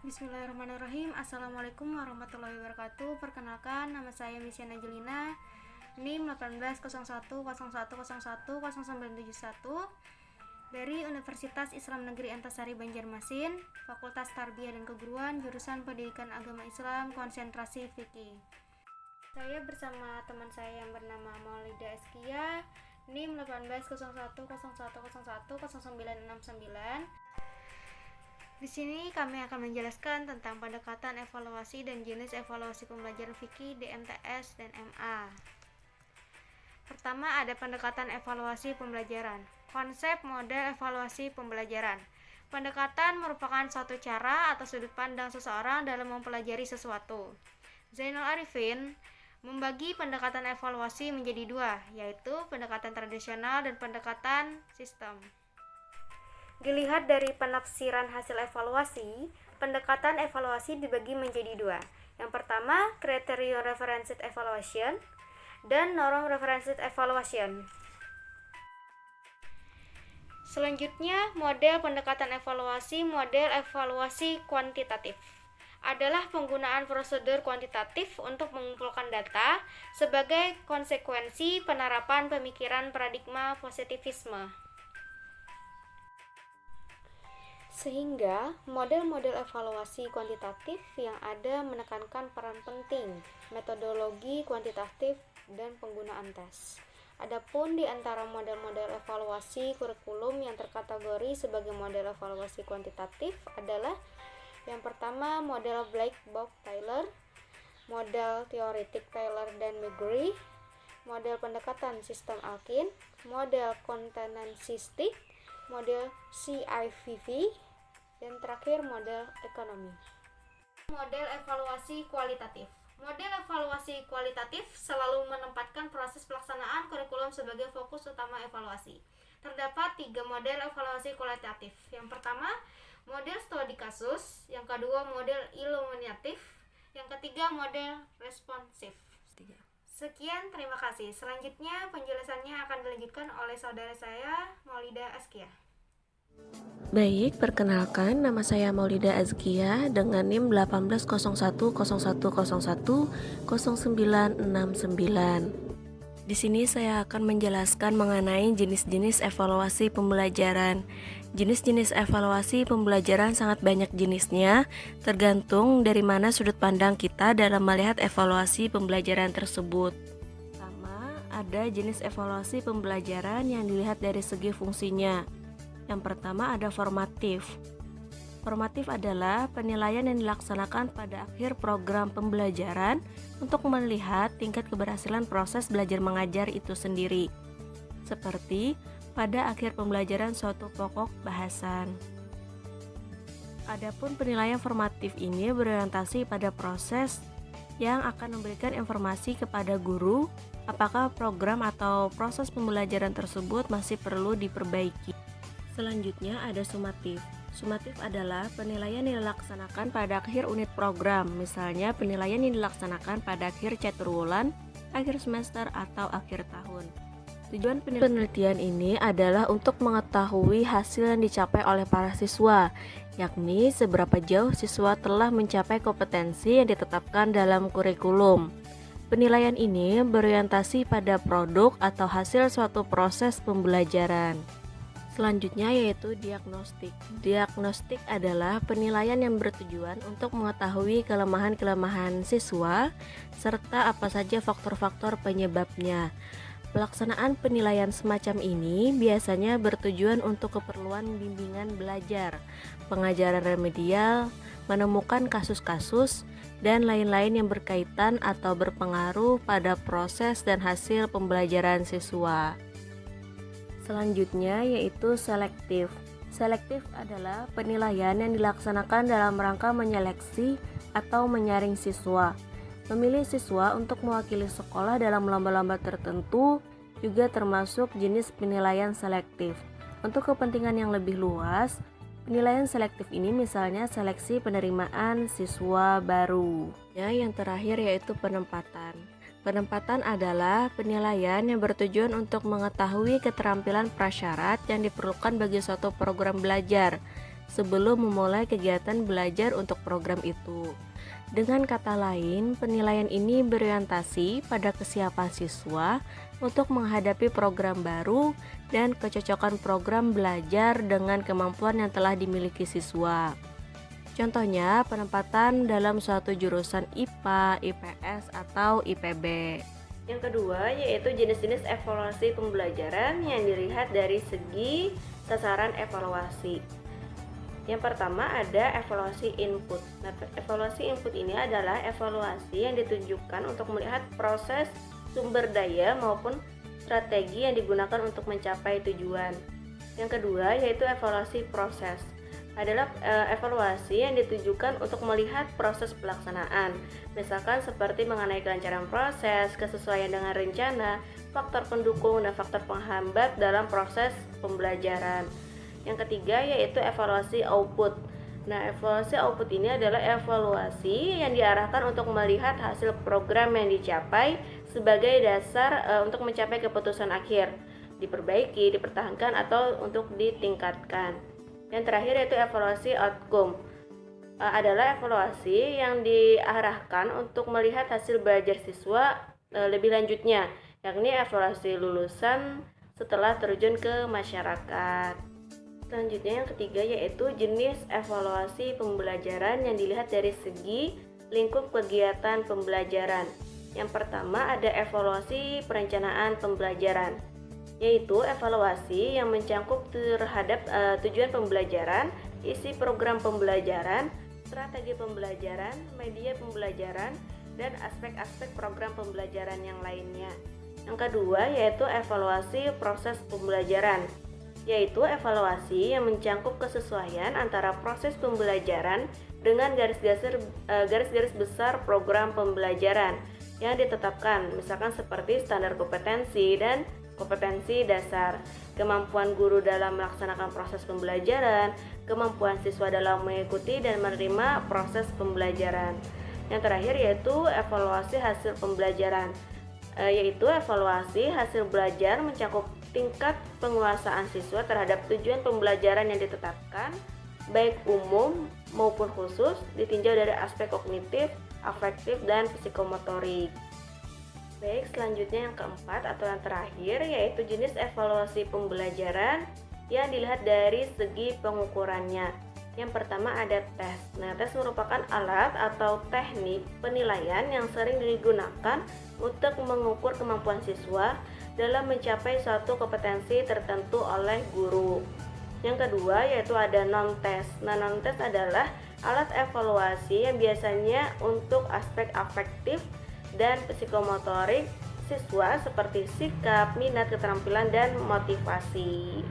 Bismillahirrahmanirrahim. Assalamualaikum warahmatullahi wabarakatuh. Perkenalkan, nama saya Misyan Angelina, NIM 180101010971 dari Universitas Islam Negeri Antasari Banjarmasin, Fakultas Tarbiyah dan Keguruan, jurusan Pendidikan Agama Islam, konsentrasi fikih. Saya bersama teman saya yang bernama Maulida Askia, NIM 180101010969. Di sini kami akan menjelaskan tentang pendekatan evaluasi dan jenis evaluasi pembelajaran fikih DMTS dan MA. Pertama, ada pendekatan evaluasi pembelajaran. Konsep model evaluasi pembelajaran. Pendekatan merupakan suatu cara atau sudut pandang seseorang dalam mempelajari sesuatu. Zainul Arifin membagi pendekatan evaluasi menjadi dua, yaitu pendekatan tradisional dan pendekatan sistem. Dilihat dari penafsiran hasil evaluasi, pendekatan evaluasi dibagi menjadi dua. Yang pertama, criterion referenced evaluation dan norm referenced evaluation. Selanjutnya, model pendekatan evaluasi, model evaluasi kuantitatif adalah penggunaan prosedur kuantitatif untuk mengumpulkan data sebagai konsekuensi penerapan pemikiran paradigma positivisme. Sehingga model-model evaluasi kuantitatif yang ada menekankan peran penting metodologi kuantitatif dan penggunaan tes. Adapun di antara model-model evaluasi kurikulum yang terkategori sebagai model evaluasi kuantitatif adalah yang pertama model Black Box Taylor, model teoretik Taylor dan McGree, model pendekatan sistem Alkin, model kontinensistik, model CIVV, dan terakhir model ekonomi. Model evaluasi kualitatif. Model evaluasi kualitatif selalu menempatkan proses pelaksanaan kurikulum sebagai fokus utama evaluasi. Terdapat 3 model evaluasi kualitatif. Yang pertama, model studi kasus, yang kedua model iluminatif, yang ketiga model responsif. Sekian, terima kasih. Selanjutnya penjelasannya akan dilanjutkan oleh saudara saya, Maulida Askia. Baik, perkenalkan nama saya Maulida Azkia dengan NIM 180101010969. Di sini saya akan menjelaskan mengenai jenis-jenis evaluasi pembelajaran. Jenis-jenis evaluasi pembelajaran sangat banyak jenisnya, tergantung dari mana sudut pandang kita dalam melihat evaluasi pembelajaran tersebut. Pertama, ada jenis evaluasi pembelajaran yang dilihat dari segi fungsinya. Yang pertama ada formatif. Formatif adalah penilaian yang dilaksanakan pada akhir program pembelajaran untuk melihat tingkat keberhasilan proses belajar mengajar itu sendiri. Seperti pada akhir pembelajaran suatu pokok bahasan. Adapun penilaian formatif ini berorientasi pada proses yang akan memberikan informasi kepada guru apakah program atau proses pembelajaran tersebut masih perlu diperbaiki. Selanjutnya ada sumatif. Sumatif adalah penilaian yang dilaksanakan pada akhir unit program, misalnya penilaian yang dilaksanakan pada akhir caturwulan, akhir semester, atau akhir tahun. Tujuan penelitian ini adalah untuk mengetahui hasil yang dicapai oleh para siswa, yakni seberapa jauh siswa telah mencapai kompetensi yang ditetapkan dalam kurikulum. Penilaian ini berorientasi pada produk atau hasil suatu proses pembelajaran. Selanjutnya yaitu diagnostik. Diagnostik adalah penilaian yang bertujuan untuk mengetahui kelemahan-kelemahan siswa serta apa saja faktor-faktor penyebabnya. Pelaksanaan penilaian semacam ini biasanya bertujuan untuk keperluan bimbingan belajar, pengajaran remedial, menemukan kasus-kasus, dan lain-lain yang berkaitan atau berpengaruh pada proses dan hasil pembelajaran siswa. Selanjutnya yaitu selektif. Selektif adalah penilaian yang dilaksanakan dalam rangka menyeleksi atau menyaring siswa. Memilih siswa untuk mewakili sekolah dalam lomba-lomba tertentu juga termasuk jenis penilaian selektif. Untuk kepentingan yang lebih luas, penilaian selektif ini misalnya seleksi penerimaan siswa baru. Yang terakhir yaitu penempatan. Penempatan adalah penilaian yang bertujuan untuk mengetahui keterampilan prasyarat yang diperlukan bagi suatu program belajar, sebelum memulai kegiatan belajar untuk program itu. Dengan kata lain, penilaian ini berorientasi pada kesiapan siswa untuk menghadapi program baru dan kecocokan program belajar dengan kemampuan yang telah dimiliki siswa. Contohnya, penempatan dalam suatu jurusan IPA, IPS, atau IPB. Yang kedua yaitu jenis-jenis evaluasi pembelajaran yang dilihat dari segi sasaran evaluasi. Yang pertama ada evaluasi input. Nah, evaluasi input ini adalah evaluasi yang ditujukan untuk melihat proses sumber daya maupun strategi yang digunakan untuk mencapai tujuan. Yang kedua yaitu evaluasi proses. Adalah evaluasi yang ditujukan untuk melihat proses pelaksanaan, misalkan seperti mengenai kelancaran proses, kesesuaian dengan rencana, faktor pendukung, dan faktor penghambat dalam proses pembelajaran. Yang ketiga yaitu evaluasi output. Nah, evaluasi output ini adalah evaluasi yang diarahkan untuk melihat hasil program yang dicapai sebagai dasar untuk mencapai keputusan akhir, diperbaiki, dipertahankan, atau untuk ditingkatkan. Yang terakhir yaitu evaluasi outcome. Adalah evaluasi yang diarahkan untuk melihat hasil belajar siswa lebih lanjutnya, yakni evaluasi lulusan setelah terjun ke masyarakat. Selanjutnya yang ketiga yaitu jenis evaluasi pembelajaran yang dilihat dari segi lingkup kegiatan pembelajaran. Yang pertama ada evaluasi perencanaan pembelajaran, yaitu evaluasi yang mencangkup terhadap tujuan pembelajaran, isi program pembelajaran, strategi pembelajaran, media pembelajaran, dan aspek-aspek program pembelajaran yang lainnya. Yang kedua yaitu evaluasi proses pembelajaran, yaitu evaluasi yang mencangkup kesesuaian antara proses pembelajaran dengan garis-garis besar program pembelajaran yang ditetapkan, misalkan seperti standar kompetensi dan kompetensi dasar, kemampuan guru dalam melaksanakan proses pembelajaran, kemampuan siswa dalam mengikuti dan menerima proses pembelajaran. Yang terakhir yaitu evaluasi hasil pembelajaran, yaitu evaluasi hasil belajar mencakup tingkat penguasaan siswa terhadap tujuan pembelajaran yang ditetapkan, baik umum maupun khusus, ditinjau dari aspek kognitif, afektif, dan psikomotorik. Baik, selanjutnya yang keempat atau yang terakhir yaitu jenis evaluasi pembelajaran yang dilihat dari segi pengukurannya. Yang pertama ada tes. Nah, tes merupakan alat atau teknik penilaian yang sering digunakan untuk mengukur kemampuan siswa dalam mencapai suatu kompetensi tertentu oleh guru. Yang kedua yaitu ada non-tes. Nah, non-tes adalah alat evaluasi yang biasanya untuk aspek afektif dan psikomotorik siswa seperti sikap, minat, keterampilan, dan motivasi.